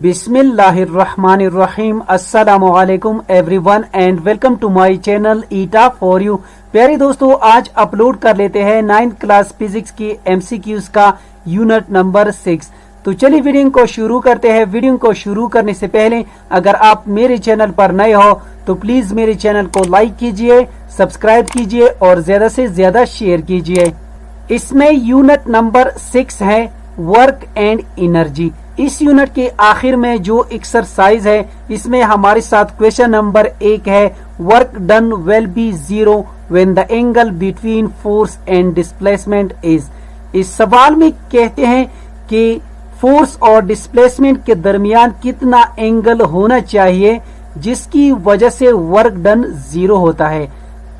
बिस्मिल्लाहिर्रहमानिर्रहीम। अस्सलामुअलैकुम everyone and welcome to my channel ईटा फॉर यू। प्यारे दोस्तों, आज अपलोड कर लेते हैं 9th क्लास फिजिक्स की एमसीक्यूज का यूनिट नंबर 6। तो चलिए वीडियो को शुरू करते हैं। वीडियो को शुरू करने से पहले अगर आप मेरे चैनल पर नए हो तो प्लीज मेरे चैनल को लाइक कीजिए, सब्सक्राइब कीजिए और ज्यादा से ज्यादा शेयर कीजिए। इसमें यूनिट नंबर 6 है वर्क एंड एनर्जी। इस यूनिट के आखिर में जो एक्सरसाइज है इसमें हमारे साथ क्वेश्चन नंबर 1 है, work done will be zero when the angle between force and displacement is. इस सवाल में कहते हैं कि फोर्स और डिस्प्लेसमेंट के दरमियान कितना एंगल होना चाहिए जिसकी वजह से वर्क डन जीरो होता है।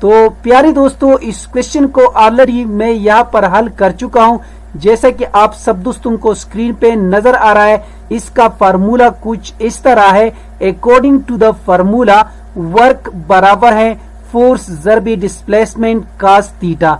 तो प्यारे दोस्तों, इस क्वेश्चन को ऑलरेडी मैं यहाँ पर हल कर चुका हूँ। जैसा कि आप सब दोस्तों को स्क्रीन पे नजर आ रहा है, इसका फार्मूला कुछ इस तरह है। According to the formula work बराबर है फोर्स जरबी डिस्प्लेसमेंट कास थीटा।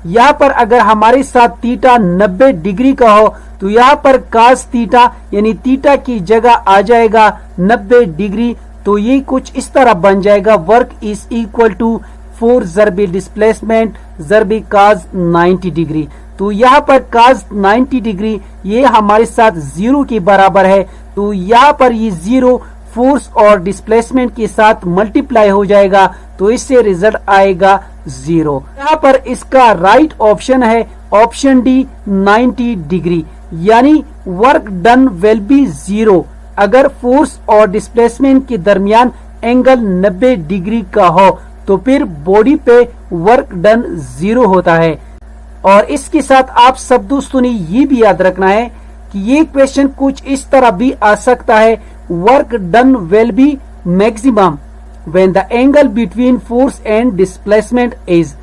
यहाँ पर अगर हमारे साथ थीटा 90 डिग्री का हो तो यहाँ पर कास थीटा यानी थीटा की जगह आ जाएगा 90 डिग्री। तो ये कुछ इस तरह बन जाएगा, work is equal to force जरबी डिस्प्लेसमेंट जरबी कास 90 डिग्री। तो यहाँ पर कास 90 डिग्री ये हमारे साथ जीरो के बराबर है। तो यहाँ पर ये जीरो फोर्स और डिस्प्लेसमेंट के साथ मल्टीप्लाई हो जाएगा, तो इससे रिजल्ट आएगा जीरो। यहाँ पर इसका राइट ऑप्शन है ऑप्शन डी 90 डिग्री, यानी work done will be zero अगर फोर्स और डिस्प्लेसमेंट के दरमियान एंगल 90 डिग्री का हो तो फिर बॉडी पे वर्क डन जीरो होता है। और इसके साथ आप सब दोस्तों ने ये भी याद रखना है कि ये क्वेश्चन कुछ इस तरह भी आ सकता है, work done will be maximum when the angle between force and displacement is.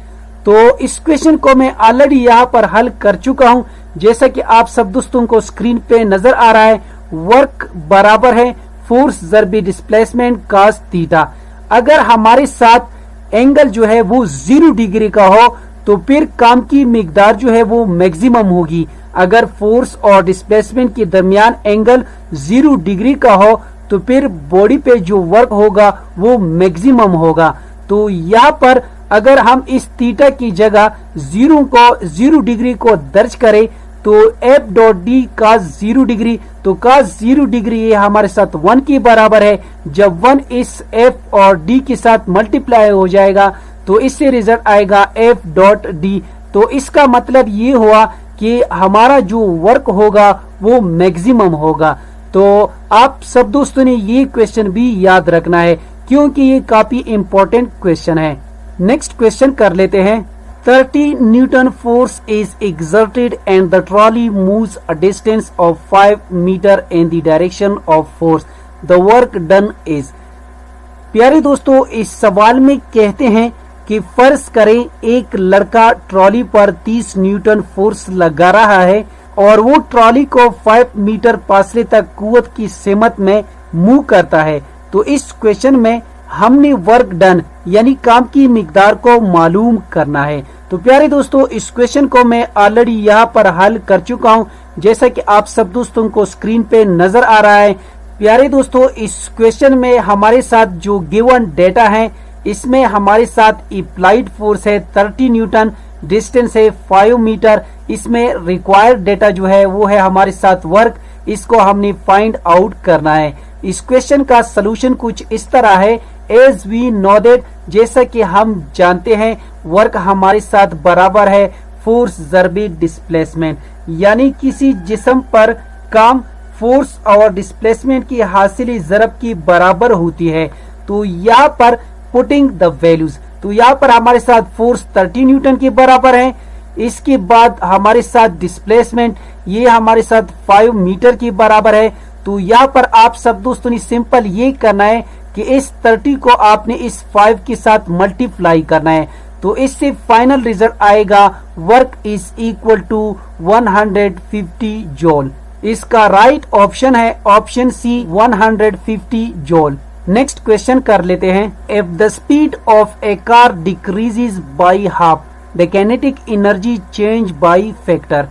तो इस क्वेश्चन को मैं ऑलरेडी यहाँ पर हल कर चुका हूँ। जैसा कि आप सब दोस्तों को स्क्रीन पे नजर आ रहा है, वर्क बराबर है फोर्स जरबी डिस्प्लेसमेंट कास थीटा। अगर हमारे साथ एंगल जो है वो 0 डिग्री का हो तो फिर काम की मिकदार जो है वो मैक्सिमम होगी। अगर फोर्स और डिस्प्लेसमेंट के दरमियान एंगल 0 डिग्री का हो तो फिर बॉडी पे जो वर्क होगा वो मैक्सिमम होगा। तो यहाँ पर अगर हम इस थीटा की जगह 0 डिग्री को दर्ज करें तो एफ डॉट डी कास 0 डिग्री, तो कास 0 डिग्री ये हमारे साथ 1 के बराबर है। जब 1 इस एफ और डी के साथ मल्टीप्लाई हो जाएगा तो इससे रिजल्ट आएगा एफ डॉट डी। तो इसका मतलब ये हुआ कि हमारा जो वर्क होगा वो मैक्सिमम होगा। तो आप सब दोस्तों ने ये क्वेश्चन भी याद रखना है क्योंकि ये काफी इंपॉर्टेंट क्वेश्चन है। नेक्स्ट क्वेश्चन कर लेते हैं। 30 Newton force is exerted and the trolley moves a distance of 5 meter in the direction of force. The work done is। प्यारे दोस्तों, इस सवाल में कहते हैं कि फर्ज करें एक लड़का ट्रॉली पर 30 न्यूटन फोर्स लगा रहा है और वो ट्रॉली को 5 मीटर फासले तक कुव्वत की सिमत में मूव करता है। तो इस क्वेश्चन में हमने वर्क डन यानी काम की मिकदार को मालूम करना है। तो प्यारे दोस्तों, इस क्वेश्चन को मैं ऑलरेडी यहाँ पर हल कर चुका हूँ, जैसा कि आप सब दोस्तों को स्क्रीन पे नजर आ रहा है। प्यारे दोस्तों, इस क्वेश्चन में हमारे साथ जो गिवन डेटा है इसमें हमारे साथ अप्लाइड फोर्स है 30 न्यूटन, डिस्टेंस है 5 मीटर। इसमें रिक्वायर्ड डेटा जो है वो है हमारे साथ वर्क, इसको हमने फाइंड आउट करना है। इस क्वेश्चन का सलूशन कुछ इस तरह है, एज वी नो दैट, जैसा कि हम जानते हैं वर्क हमारे साथ बराबर है फोर्स जरबी डिस्प्लेसमेंट, यानी किसी जिस्म पर काम फोर्स और डिस्प्लेसमेंट की हासिली ज़रब की बराबर होती है। तो यहाँ पर पुटिंग द वैल्यूज, तो यहाँ पर हमारे साथ फोर्स 30 न्यूटन के बराबर है। इसके बाद हमारे साथ डिस्प्लेसमेंट ये हमारे साथ 5 मीटर के बराबर है। तो यहाँ पर आप सब दोस्तों ने सिंपल ये करना है कि इस 30 को आपने इस 5 के साथ मल्टीप्लाई करना है। तो इससे फाइनल रिजल्ट आएगा work is equal to 150 joule. इसका राइट ऑप्शन है option C 150 joule. Next question कर लेते हैं। If the speed of a car decreases by half the kinetic energy change by factor.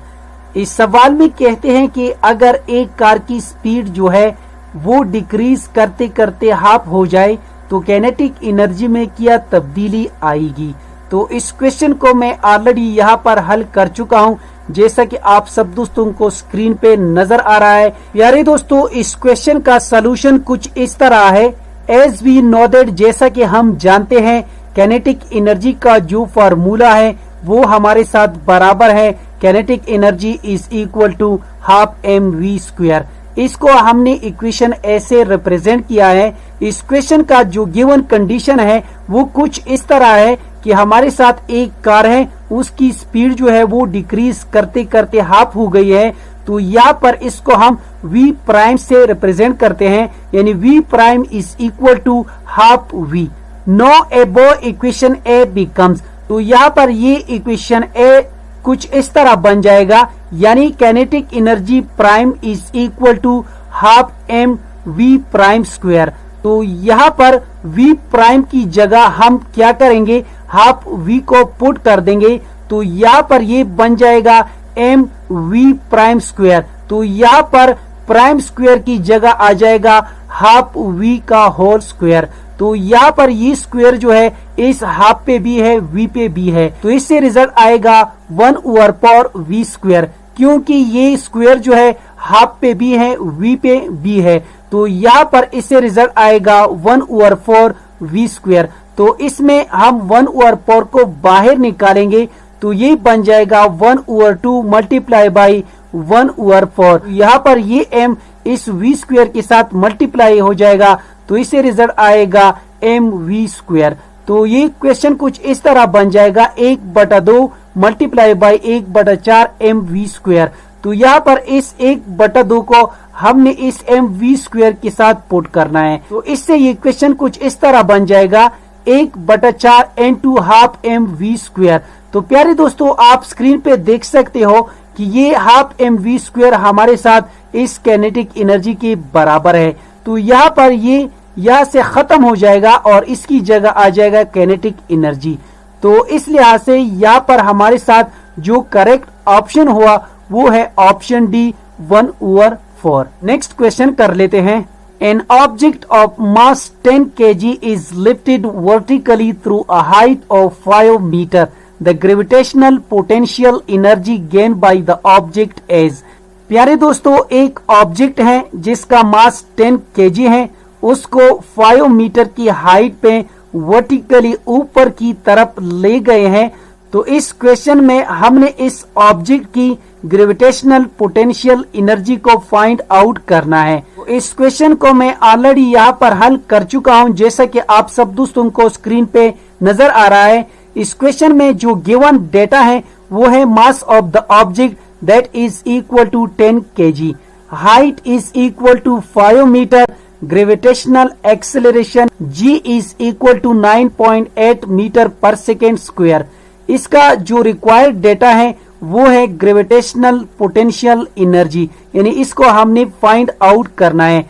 इस सवाल में कहते हैं कि अगर एक कार की स्पीड जो है वो डिक्रीज करते करते हाफ हो जाए तो काइनेटिक एनर्जी में क्या तब्दीली आएगी। तो इस क्वेश्चन को मैं ऑलरेडी यहाँ पर हल कर चुका हूँ, जैसा कि आप सब दोस्तों को स्क्रीन पे नजर आ रहा है। यारे दोस्तों, इस क्वेश्चन का सलूशन कुछ इस तरह है। एज वी नो दैट, जैसा कि हम जानते हैं काइनेटिक एनर्जी का जो फार्मूला है वो हमारे साथ बराबर है kinetic energy is equal to half mv²। इसको हमने इक्वेशन ऐसे रिप्रेजेंट किया है। इस क्वेश्चन का जो गिवन कंडीशन है वो कुछ इस तरह है कि हमारे साथ एक कार है, उसकी स्पीड जो है वो डिक्रीज करते करते हाफ हो गई है। तो यहाँ पर इसको हम v प्राइम से रिप्रेजेंट करते हैं, यानी v prime is equal to half v। Now above equation A becomes, तो यहाँ पर ये इक्वेशन ए कुछ इस तरह बन जाएगा, यानी kinetic energy prime is equal to half mv²। तो यहाँ पर v प्राइम की जगह हम क्या करेंगे, हाफ v को पुट कर देंगे। तो यहाँ पर ये बन जाएगा mv²। तो यहाँ पर प्राइम स्क्वायर की जगह आ जाएगा हाफ v का होल स्क्वायर। तो यहाँ पर ये स्क्वायर जो है इस हाफ पे भी है, v पे भी है, तो इससे रिजल्ट आएगा 1/v²। क्योंकि ये स्क्वायर जो है हाफ पे भी है, v पे भी है, तो यहाँ पर इससे रिजल्ट आएगा 1/4v²। तो इसमें हम 1/4 को बाहर निकालेंगे तो ये बन जाएगा 1/2 मल्टीप्लाई बाई 1/4। यहाँ पर ये m इस v² के साथ मल्टीप्लाई हो जाएगा, तो इससे रिजल्ट आएगा mv²। तो ये क्वेश्चन कुछ इस तरह बन जाएगा 1/2 मल्टीप्लाई बाई 1/4 mv²। तो यहाँ पर इस 1/2 को हमने इस mv² के साथ पुट करना है। तो इससे ये क्वेश्चन कुछ इस तरह बन जाएगा 1/4 into हाफ mv²। तो प्यारे दोस्तों, आप स्क्रीन पे देख सकते हो कि ये हाफ mv² हमारे साथ इस काइनेटिक एनर्जी के बराबर है। तो यहाँ पर ये यहाँ से खत्म हो जाएगा और इसकी जगह आ जाएगा काइनेटिक एनर्जी। तो इस लिहाज से यहाँ पर हमारे साथ जो करेक्ट ऑप्शन हुआ वो है ऑप्शन डी 1/4। नेक्स्ट क्वेश्चन कर लेते हैं। An object of mass 10 kg is lifted vertically through a height of 5 meter. The gravitational potential energy gained by the object is। प्यारे दोस्तों, एक ऑब्जेक्ट है जिसका मास 10 kg है, उसको 5 मीटर की हाइट पे वर्टिकली ऊपर की तरफ ले गए हैं। तो इस क्वेश्चन में हमने इस ऑब्जेक्ट की ग्रेविटेशनल पोटेंशियल एनर्जी को फाइंड आउट करना है। तो इस क्वेश्चन को मैं ऑलरेडी यहाँ पर हल कर चुका हूँ, जैसा कि आप सब दोस्तों को स्क्रीन पे नजर आ रहा है। इस क्वेश्चन में जो गिवन डेटा है वो है mass of the object that is equal to 10 kg, height is equal to 5 metre, gravitational acceleration g is equal to 9.8 metre per second square. इसका जो रिक्वायर्ड डेटा है वो है ग्रेविटेशनल पोटेंशियल एनर्जी, यानी इसको हमने फाइंड आउट करना है।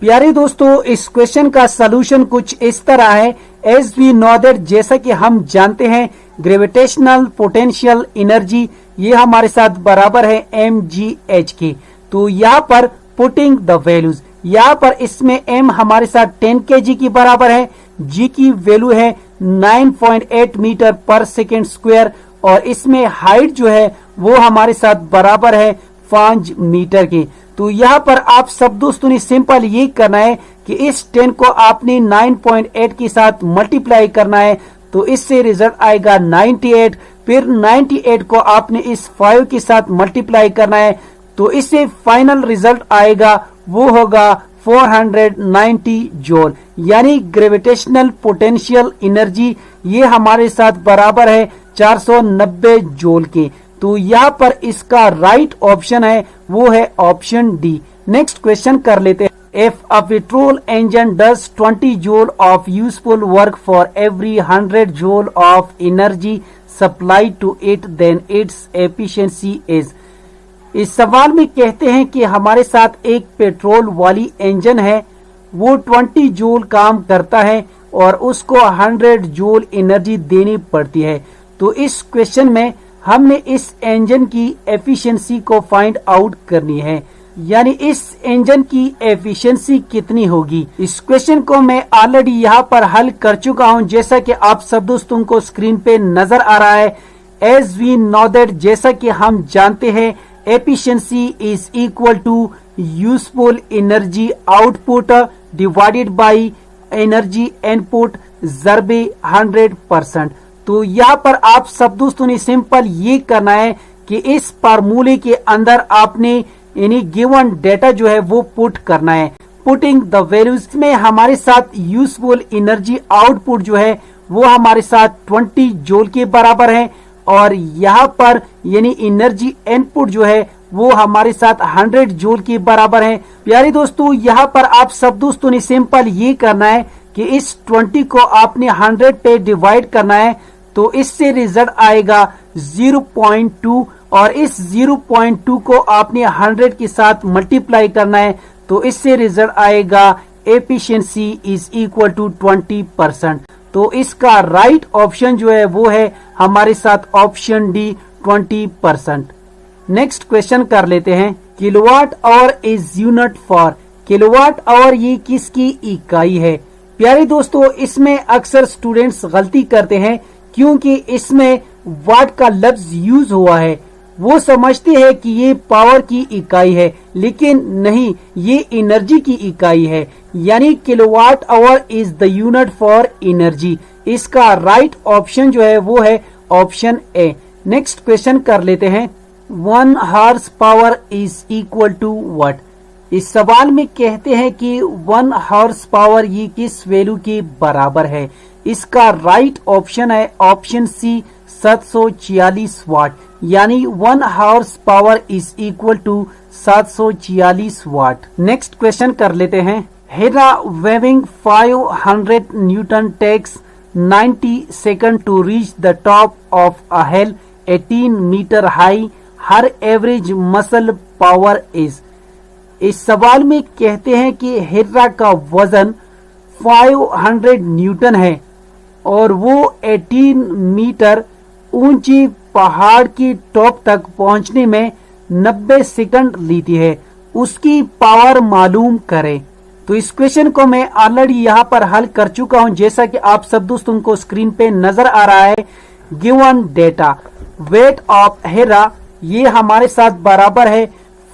प्यारे दोस्तों, इस क्वेश्चन का सलूशन कुछ इस तरह है। एज वी नो दैट, जैसा कि हम जानते हैं ग्रेविटेशनल पोटेंशियल एनर्जी ये हमारे साथ बराबर है mgh के। तो यहाँ पर पुटिंग द वैल्यूज, यहाँ पर इसमें m हमारे साथ 10 kg की बराबर है, g की वैल्यू है 9.8 मीटर पर सेकेंड स्क्वायर, और इसमें हाइट जो है वो हमारे साथ बराबर है 5 मीटर की। तो यहाँ पर आप सब दोस्तों ने सिंपल ये करना है कि इस 10 को आपने 9.8 के साथ मल्टीप्लाई करना है, तो इससे रिजल्ट आएगा 98। फिर 98 को आपने इस 5 के साथ मल्टीप्लाई करना है, तो इससे फाइनल रिजल्ट आएगा वो होगा 490 जूल, यानी ग्रेविटेशनल पोटेंशियल एनर्जी ये हमारे साथ बराबर है 490 जूल के। तो यहाँ पर इसका राइट ऑप्शन है वो है ऑप्शन डी। नेक्स्ट क्वेश्चन कर लेते हैं। If a petrol engine does 20 joule of useful work for every 100 joule of energy supplied to it, then its efficiency is। इस सवाल में कहते हैं कि हमारे साथ एक पेट्रोल वाली इंजन है, वो 20 जूल काम करता है और उसको 100 जूल एनर्जी देनी पड़ती है। तो इस क्वेश्चन में हमने इस इंजन की एफिशिएंसी को फाइंड आउट करनी है। यानी इस इंजन की एफिशिएंसी कितनी होगी। इस क्वेश्चन को मैं ऑलरेडी यहाँ पर हल कर चुका हूँ, जैसा कि आप सब दोस्तों को स्क्रीन पे नजर आ रहा है। एज वी नो दैट, जैसा कि हम जानते हैं, efficiency is equal to useful energy output divided by energy input ज़रबे 100%। तो यहाँ पर आप सब दोस्तों ने सिंपल ये करना है कि इस फार्मूले के अंदर आपने यानी गिवन डेटा जो है वो पुट करना है। पुटिंग द वैल्यूज में हमारे साथ यूजफुल एनर्जी आउटपुट जो है वो हमारे साथ 20 जूल के बराबर है, और यहाँ पर यानी एनर्जी इनपुट जो है वो हमारे साथ 100 जूल के बराबर है। प्यारे दोस्तों, यहाँ पर आप सब दोस्तों ने सिंपल ये करना है कि इस 20 को आपने 100 पे डिवाइड करना है, तो इससे रिजल्ट आएगा 0.2, और इस 0.2 को आपने 100 के साथ मल्टीप्लाई करना है, तो इससे रिजल्ट आएगा एफिशिएंसी इज इक्वल टू 20%। तो इसका राइट ऑप्शन जो है वो है हमारे साथ ऑप्शन डी 20%। नेक्स्ट क्वेश्चन कर लेते हैं। Kilowatt hour is unit for. Kilowatt hour ये किसकी इकाई है। प्यारे दोस्तों, इसमें अक्सर स्टूडेंट्स गलती करते हैं क्योंकि इसमें वाट का लफ्ज यूज हुआ है। वो समझते हैं कि ये पावर की इकाई है, लेकिन नहीं, ये एनर्जी की इकाई है। यानी kilowatt hour is the unit for energy. इसका राइट ऑप्शन जो है वो है ऑप्शन ए। नेक्स्ट क्वेश्चन कर लेते हैं। 1 horse power is equal to what. इस सवाल में कहते हैं कि 1 हॉर्स पावर ये किस वैल्यू के बराबर है। इसका राइट ऑप्शन है ऑप्शन सी 746 वाट। यानी 1 horse power is equal to 746 watt. Next question कर लेते हैं। हेरा weighing 500 newton takes 90 second to reach the top of a hill 18 metre high. Her average muscle power is. इस सवाल में कहते हैं कि हिरा का वजन 500 न्यूटन है और वो 18 मीटर ऊंची पहाड़ की टॉप तक पहुंचने में 90 सेकंड लेती है। उसकी पावर मालूम करें। तो इस क्वेश्चन को मैं ऑलरेडी यहाँ पर हल कर चुका हूं, जैसा कि आप सब दोस्तों को स्क्रीन पे नजर आ रहा है। गिवन डेटा वेट ऑफ हिरा ये हमारे साथ बराबर है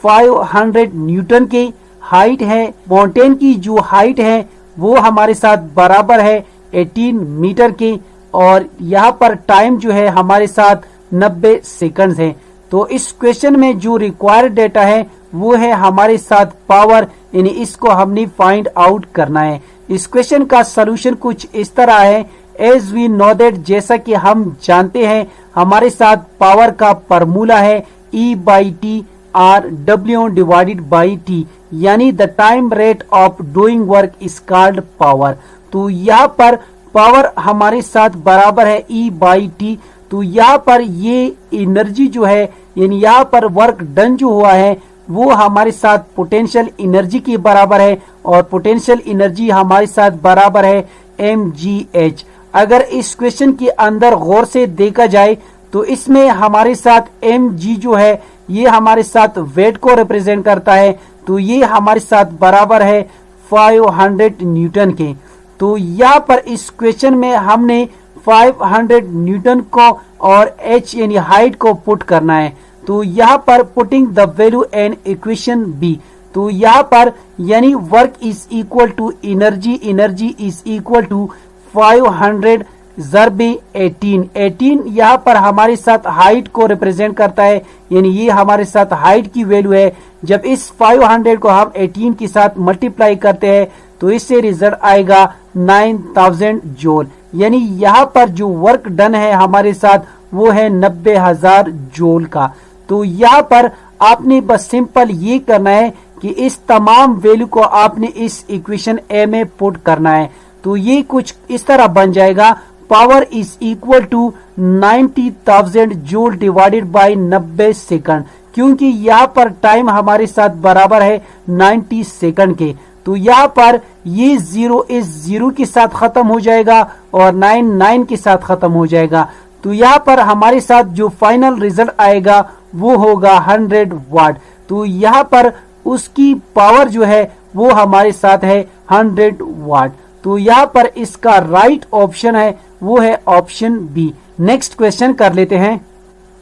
500 न्यूटन की। हाइट है, माउंटेन की जो हाइट है वो हमारे साथ बराबर है 18 मीटर की, और यहाँ पर टाइम जो है हमारे साथ 90 सेकंड्स है। तो इस क्वेश्चन में जो रिक्वायर्ड डेटा है वो है हमारे साथ पावर, यानी इसको हमने फाइंड आउट करना है। इस क्वेश्चन का सलूशन कुछ इस तरह है। एज वी नो दैट, जैसा कि हम जानते हैं, हमारे साथ पावर का फॉर्मूला है E/T or W divided by T, यानी the time rate of doing work is called power. तो यहाँ पर पावर हमारे साथ बराबर है E/T। तो यहाँ पर ये एनर्जी जो है, यानी यहाँ पर वर्क डन जो हुआ है वो हमारे साथ पोटेंशियल एनर्जी के बराबर है, और पोटेंशियल एनर्जी हमारे साथ बराबर है mgh। अगर इस क्वेश्चन के अंदर गौर से देखा जाए तो इसमें हमारे साथ mg जो है ये हमारे साथ वेट को रिप्रेजेंट करता है, तो ये हमारे साथ बराबर है 500 न्यूटन के। तो यहाँ पर इस क्वेश्चन में हमने 500 न्यूटन को और h यानी हाइट को पुट करना है। तो यहाँ पर putting the value and equation B. तो यहाँ पर यानी work is equal to energy, energy is equal to 500 ज़रबे 18 यहाँ पर हमारे साथ हाइट को रिप्रेजेंट करता है, यानी ये हमारे साथ हाइट की वैल्यू है। जब इस 500 को हम 18 के साथ मल्टीप्लाई करते हैं तो इससे रिजल्ट आएगा 9000 जूल। यानी यहाँ पर जो वर्क डन है हमारे साथ वो है 90,000 जूल का। तो यहाँ पर आपने बस सिंपल ये करना है कि इस तमाम वैल्यू को आपने इस इक्वेशन ए में पुट करना है। तो ये कुछ इस तरह बन जाएगा, power is equal to 90,000 joule divided by 90 second, क्योंकि यहाँ पर टाइम हमारे साथ बराबर है 90 सेकंड के। तो यहाँ पर ये 0 इस 0 के साथ खत्म हो जाएगा और 9 के साथ खत्म हो जाएगा। तो यहाँ पर हमारे साथ जो फाइनल रिजल्ट आएगा वो होगा 100 वाट। तो यहाँ पर उसकी पावर जो है वो हमारे साथ है 100 वाट। तो यहाँ पर इसका राइट ऑप्शन है वो है ऑप्शन बी। नेक्स्ट क्वेश्चन कर लेते हैं।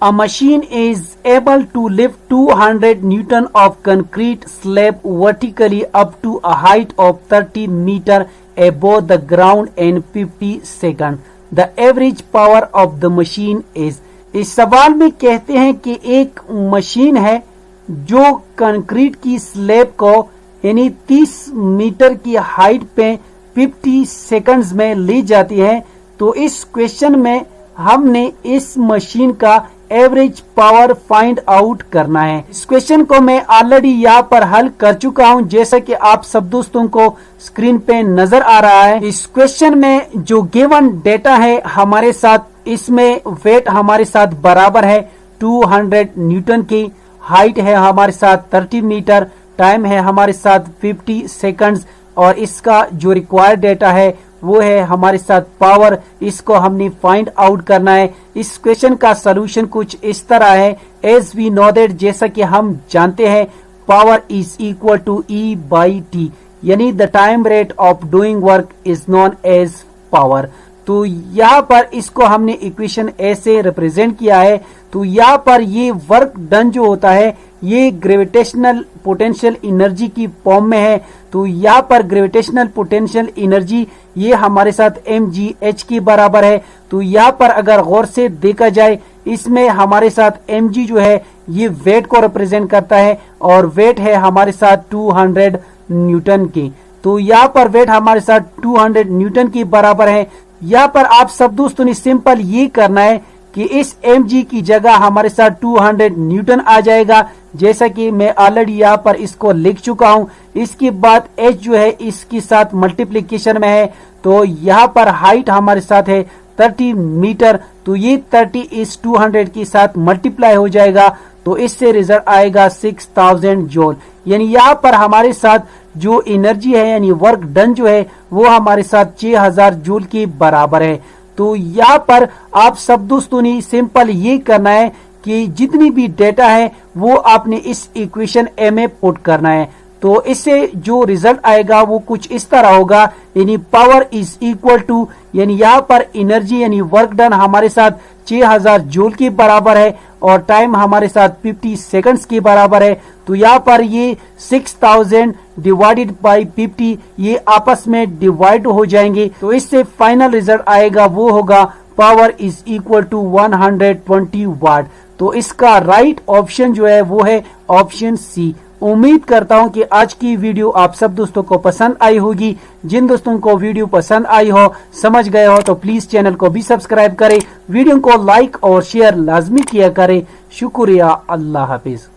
A machine is able to lift 200 Newton of concrete slab vertically up to a height of 30 meter above the ground in 50 seconds. The average power of the machine is। इस सवाल में कहते हैं कि एक मशीन है जो कंक्रीट की स्लैब को यानी 30 मीटर की हाइट पे 50 सेकंड्स में ली जाती है। तो इस क्वेश्चन में हमने इस मशीन का एवरेज पावर फाइंड आउट करना है। इस क्वेश्चन को मैं ऑलरेडी यहाँ पर हल कर चुका हूँ, जैसा कि आप सब दोस्तों को स्क्रीन पे नजर आ रहा है। इस क्वेश्चन में जो गिवन डेटा है हमारे साथ, इसमें वेट हमारे साथ बराबर है 200 न्यूटन की, हाइट है हमारे साथ 30 मीटर, टाइम है हमारे साथ 50 सेकंड्स और इसका जो रिक्वायर्ड डेटा है वो है हमारे साथ पावर। इसको हमने फाइंड आउट करना है। इस क्वेश्चन का सलूशन कुछ इस तरह है। एज वी नो दैट, जैसा कि हम जानते हैं, power is equal to E by T, यानी the time rate of doing work is known as power. तो यहाँ पर इसको हमने इक्वेशन ऐसे रिप्रेजेंट किया है। तो यहाँ पर ये वर्क डन जो होता है ये ग्रेविटेशनल पोटेंशियल एनर्जी की फॉर्म में है। तो यहाँ पर ग्रेविटेशनल पोटेंशियल एनर्जी ये हमारे साथ mgh के बराबर है। तो यहाँ पर अगर गौर से देखा जाए, इसमें हमारे साथ mg जो है ये वेट को रिप्रेजेंट करता है और वेट है हमारे साथ 200 न्यूटन की। तो यहाँ पर वेट हमारे साथ 200 न्यूटन के बराबर है। यहाँ पर आप सब दोस्तों ने सिंपल ये करना है कि इस mg की जगह हमारे साथ 200 न्यूटन आ जाएगा, जैसा कि मैं ऑलरेडी यहाँ पर इसको लिख चुका हूँ। इसके बाद h जो है इसके साथ मल्टीप्लिकेशन में है। तो यहाँ पर हाइट हमारे साथ है 30 मीटर। तो ये 30 इस 200 के साथ मल्टीप्लाई हो जाएगा। तो इससे रिजल्ट आएगा 6000 जूल। यानी यहाँ पर हमारे साथ जो एनर्जी है यानी वर्क डन जो है वो हमारे साथ 6000 जूल के बराबर है। तो यहाँ पर आप सब दोस्तों ने सिंपल ये करना है कि जितनी भी डेटा है वो आपने इस इक्वेशन ए में पुट करना है। तो इससे जो रिजल्ट आएगा वो कुछ इस तरह होगा, यानी पावर इज इक्वल टू, यानी यहाँ पर एनर्जी यानी वर्क डन हमारे साथ 6000 जूल के बराबर है और टाइम हमारे साथ 50 सेकंड्स के बराबर है। तो यहाँ पर ये 6000 डिवाइडेड बाई 50 ये आपस में डिवाइड हो जाएंगे। तो इससे फाइनल रिजल्ट आएगा वो होगा पावर इज इक्वल टू 120 वाट। तो इसका राइट ऑप्शन जो है वो है ऑप्शन सी। उम्मीद करता हूं कि आज की वीडियो आप सब दोस्तों को पसंद आई होगी। जिन दोस्तों को वीडियो पसंद आई हो, समझ गए हो, तो प्लीज चैनल को भी सब्सक्राइब करें, वीडियो को लाइक और शेयर लाजमी किया करें। शुक्रिया। अल्लाह हाफिज।